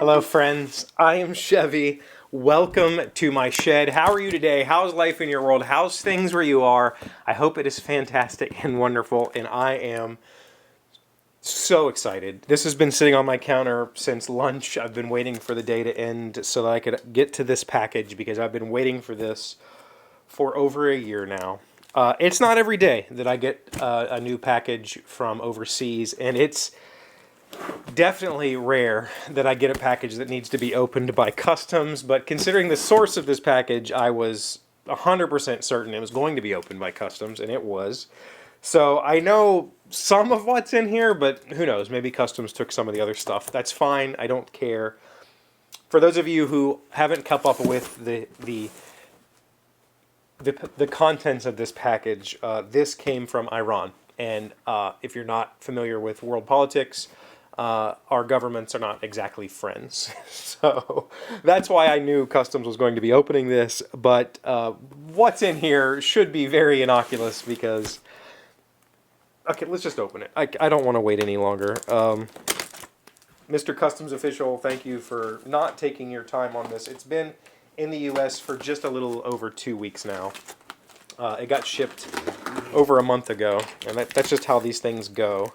Hello, friends. I am Chevee. Welcome to my shed. How are you today? How's life in your world? How's things where you are? I hope it is fantastic and wonderful, and I am so excited. This has been sitting on my counter since lunch. I've been waiting for the day to end so that I could get to this package because I've been waiting for this for over a year now. It's not every day that I get a new package from overseas, and it's definitely rare that I get a package that needs to be opened by customs, but considering the source of this package, I was 100% certain it was going to be opened by customs, and it was. So I know some of what's in here, but who knows? Maybe customs took some of the other stuff. That's fine. I don't care. For those of you who haven't kept up with the contents of this package, this came from Iran. And if you're not familiar with world politics, our governments are not exactly friends. So that's why I knew customs was going to be opening this. But what's in here should be very innocuous because... Okay, let's just open it. I don't want to wait any longer. Mr. Customs Official, thank you for not taking your time on this. It's been in the U.S. for just a little over 2 weeks now. It got shipped over a month ago, and that's just how these things go.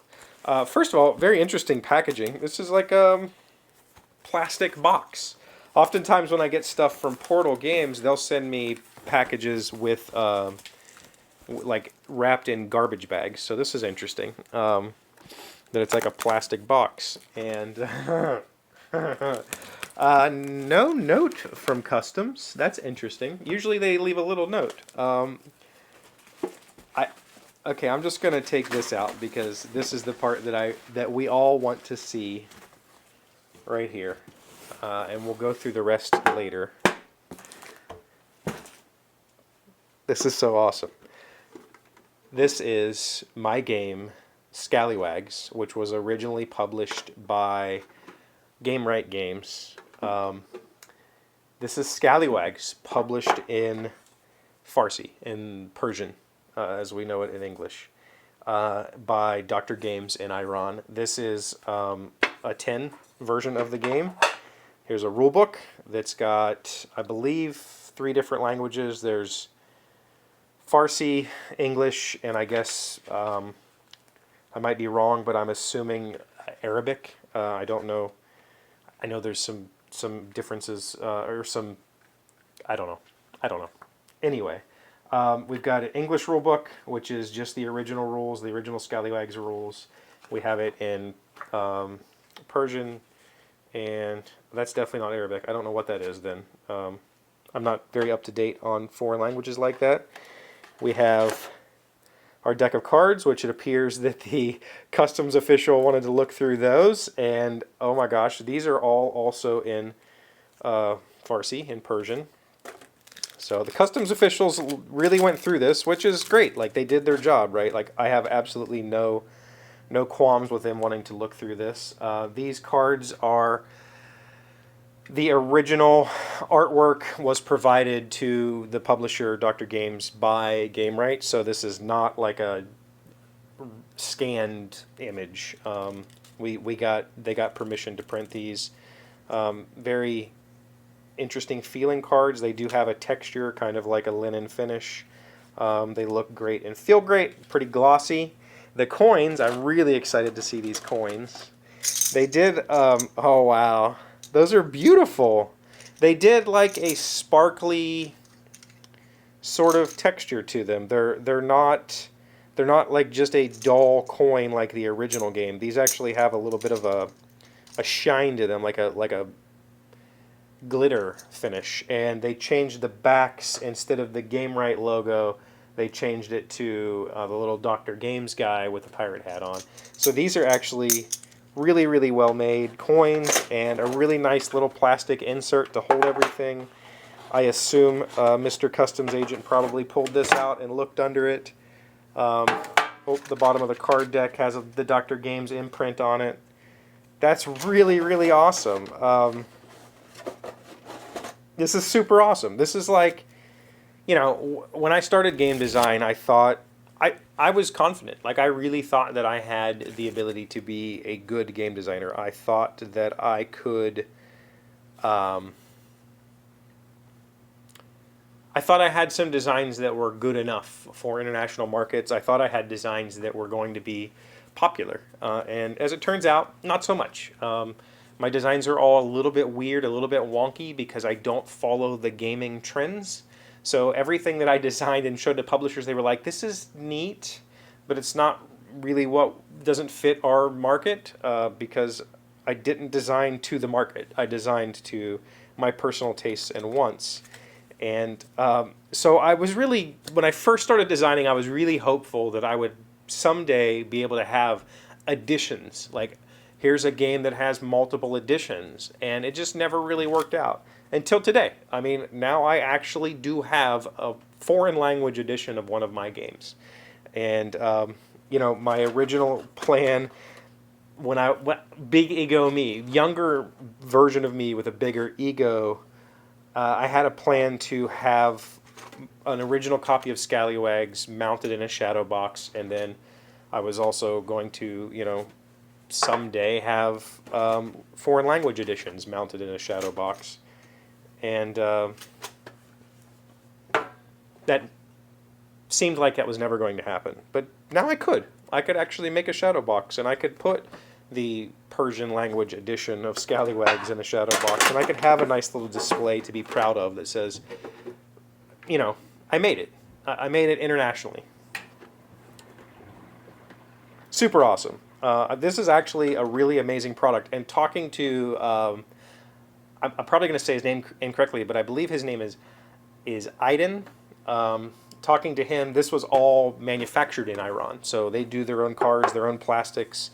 First of all, very interesting packaging. This is like a plastic box. Oftentimes when I get stuff from Portal Games, they'll send me packages with like wrapped in garbage bags. So this is interesting. That it's like a plastic box. And no note from customs. That's interesting. Usually they leave a little note. Okay, I'm just gonna take this out because this is the part that we all want to see right here, and we'll go through the rest later. This is so awesome. This is my game, Scallywags, which was originally published by Gamewright Games. This is Scallywags, published in Farsi, in Persian, as we know it in English, by Dr. Games in Iran. This is a 10 version of the game. Here's a rule book that's got, I believe, 3 different languages. There's Farsi, English, and I guess, I might be wrong, but I'm assuming Arabic. I don't know. I know there's some differences, or some, I don't know. Anyway. We've got an English rule book, which is just the original rules, the original Scallywags rules. We have it in Persian, and that's definitely not Arabic. I don't know what that is then. I'm not very up to date on foreign languages like that. We have our deck of cards, which it appears that the customs official wanted to look through those. And oh my gosh, these are all also in Farsi, in Persian. So the customs officials really went through this, which is great. Like, they did their job, right? Like, I have absolutely no qualms with them wanting to look through this. These cards are... The original artwork was provided to the publisher, Dr. Games, by Gamewright, so this is not like a scanned image. They got permission to print these. Very interesting feeling cards. They do have a texture, kind of like a linen finish. They look great and feel great, pretty glossy. The coins, I'm really excited to see these coins. They did, oh wow, those are beautiful. They did like a sparkly sort of texture to them. They're not like just a dull coin like the original game. These actually have a little bit of a shine to them, like a glitter finish. And they changed the backs. Instead of the Gamewright logo, they changed it to the little Dr. Games guy with the pirate hat on. So these are actually really, really well made coins and a really nice little plastic insert to hold everything. I assume Mr. Customs Agent probably pulled this out and looked under it. The bottom of the card deck has the Dr. Games imprint on it. That's really, really awesome. This is super awesome. This is like, you know, when I started game design, I thought, I was confident. Like, I really thought that I had the ability to be a good game designer. I thought that I could I thought I had some designs that were good enough for international markets. I thought I had designs that were going to be popular. And as it turns out, not so much. My designs are all a little bit weird, a little bit wonky because I don't follow the gaming trends. So everything that I designed and showed to publishers, they were like, this is neat, but it's not really what doesn't fit our market because I didn't design to the market. I designed to my personal tastes and wants. And so I was really, when I first started designing, I was really hopeful that I would someday be able to have editions. Like, here's a game that has multiple editions. And it just never really worked out until today. I mean, now I actually do have a foreign language edition of one of my games. And, you know, my original plan, big ego me, younger version of me with a bigger ego, I had a plan to have an original copy of Scallywags mounted in a shadow box, and then I was also going to, you know, someday have foreign language editions mounted in a shadow box. And that seemed like that was never going to happen. But now I could. I could actually make a shadow box, and I could put the Persian language edition of Scallywags in a shadow box, and I could have a nice little display to be proud of that says, you know, I made it. I made it internationally. Super awesome. This is actually a really amazing product. And talking to, I'm probably going to say his name incorrectly, but I believe his name is Idin. Talking to him, this was all manufactured in Iran. So they do their own cards, their own plastics,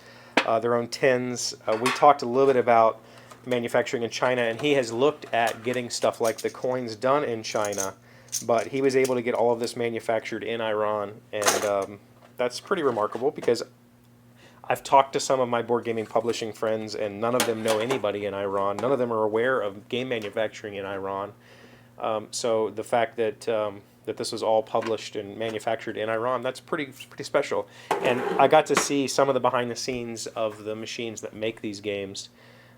their own tins. We talked a little bit about manufacturing in China, and he has looked at getting stuff like the coins done in China, but he was able to get all of this manufactured in Iran, and that's pretty remarkable because I've talked to some of my board gaming publishing friends, and none of them know anybody in Iran. None of them are aware of game manufacturing in Iran. So the fact that that this was all published and manufactured in Iran, that's pretty special. And I got to see some of the behind the scenes of the machines that make these games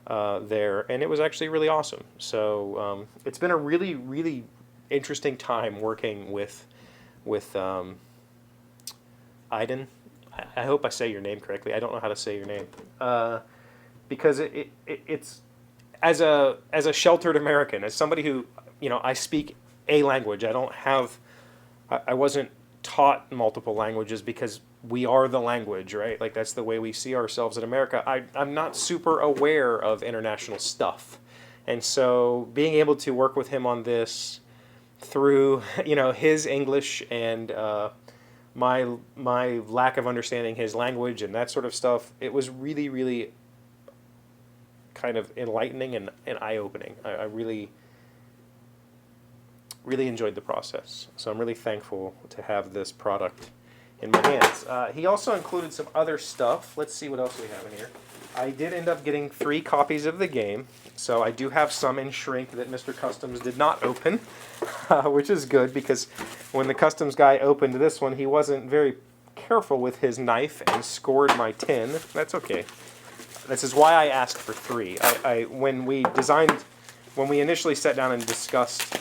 there, and it was actually really awesome. So it's been a really interesting time working with Idin. I hope I say your name correctly. I don't know how to say your name because it's as a sheltered American, as somebody who, you know, I speak a language. I wasn't taught multiple languages because we are the language, right? Like that's the way we see ourselves in America. I'm not super aware of international stuff, and so being able to work with him on this through, you know, his English and my lack of understanding his language and that sort of stuff, it was really kind of enlightening and eye-opening. I really enjoyed the process. So I'm really thankful to have this product in my hands. He also included some other stuff. Let's see what else we have in here. I did end up getting 3 copies of the game. So I do have some in shrink that Mr. Customs did not open, which is good because when the Customs guy opened this one, he wasn't very careful with his knife and scored my tin. That's okay. This is why I asked for 3. When we initially sat down and discussed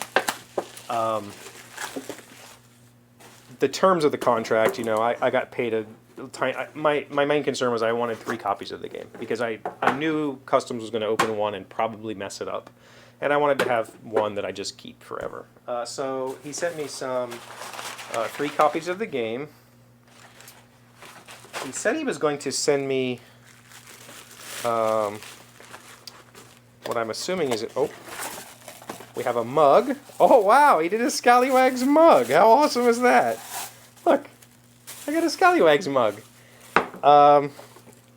the terms of the contract, you know, I got paid a tiny. My main concern was I wanted 3 copies of the game because I knew Customs was going to open one and probably mess it up, and I wanted to have one that I just keep forever. So he sent me some 3 copies of the game. He said he was going to send me what I'm assuming is we have a mug. Oh, wow, he did a Scallywags mug. How awesome is that? Look, I got a Scallywags mug.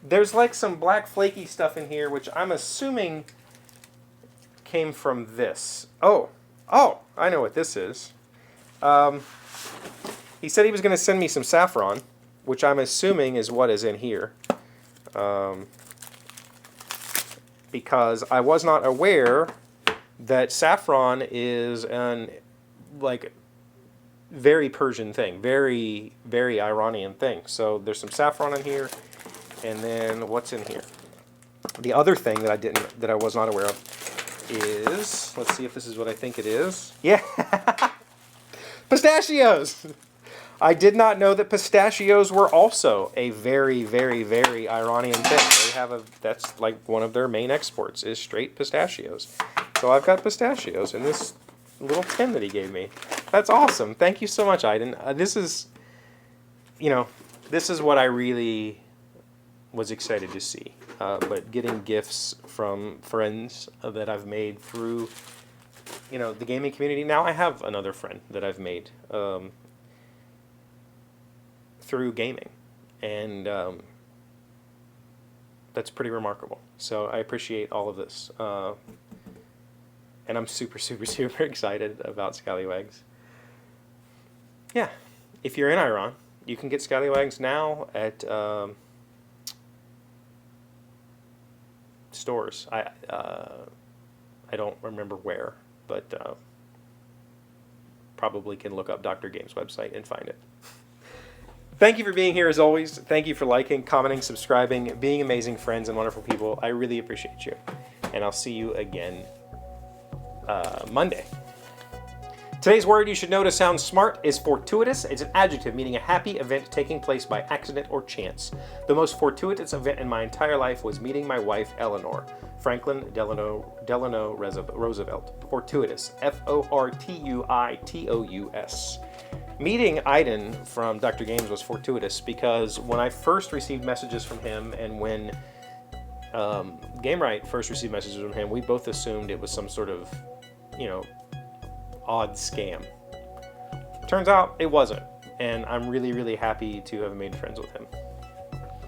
There's like some black flaky stuff in here, which I'm assuming came from this. Oh, I know what this is. He said he was going to send me some saffron, which I'm assuming is what is in here. Because I was not aware that saffron is an very Persian thing, very Iranian thing. So there's some saffron in here, and then what's in here? The other thing that I was not aware of is, let's see if this is what I think it is. Yeah, pistachios. I did not know that pistachios were also a very, very, very Iranian thing. They have that's like one of their main exports is straight pistachios. So I've got pistachios in this little tin that he gave me. That's awesome. Thank you so much, Idin. This is what I really was excited to see. But getting gifts from friends that I've made through, the gaming community. Now I have another friend that I've made through gaming, and that's pretty remarkable. So I appreciate all of this, and I'm super, super, super excited about Scallywags. Yeah, if you're in Iran, you can get Scallywags now at stores. I don't remember where, but probably can look up Dr. Games' website and find it. Thank you for being here as always. Thank you for liking, commenting, subscribing, being amazing friends and wonderful people. I really appreciate you. And I'll see you again Monday. Today's word you should know to sound smart is fortuitous. It's an adjective meaning a happy event taking place by accident or chance. The most fortuitous event in my entire life was meeting my wife, Eleanor. Franklin Delano Roosevelt. Fortuitous. Fortuitous. Meeting Idin from Dr. Games was fortuitous because when I first received messages from him and when GameRight first received messages from him, we both assumed it was some sort of, odd scam. Turns out it wasn't, and I'm really, really happy to have made friends with him.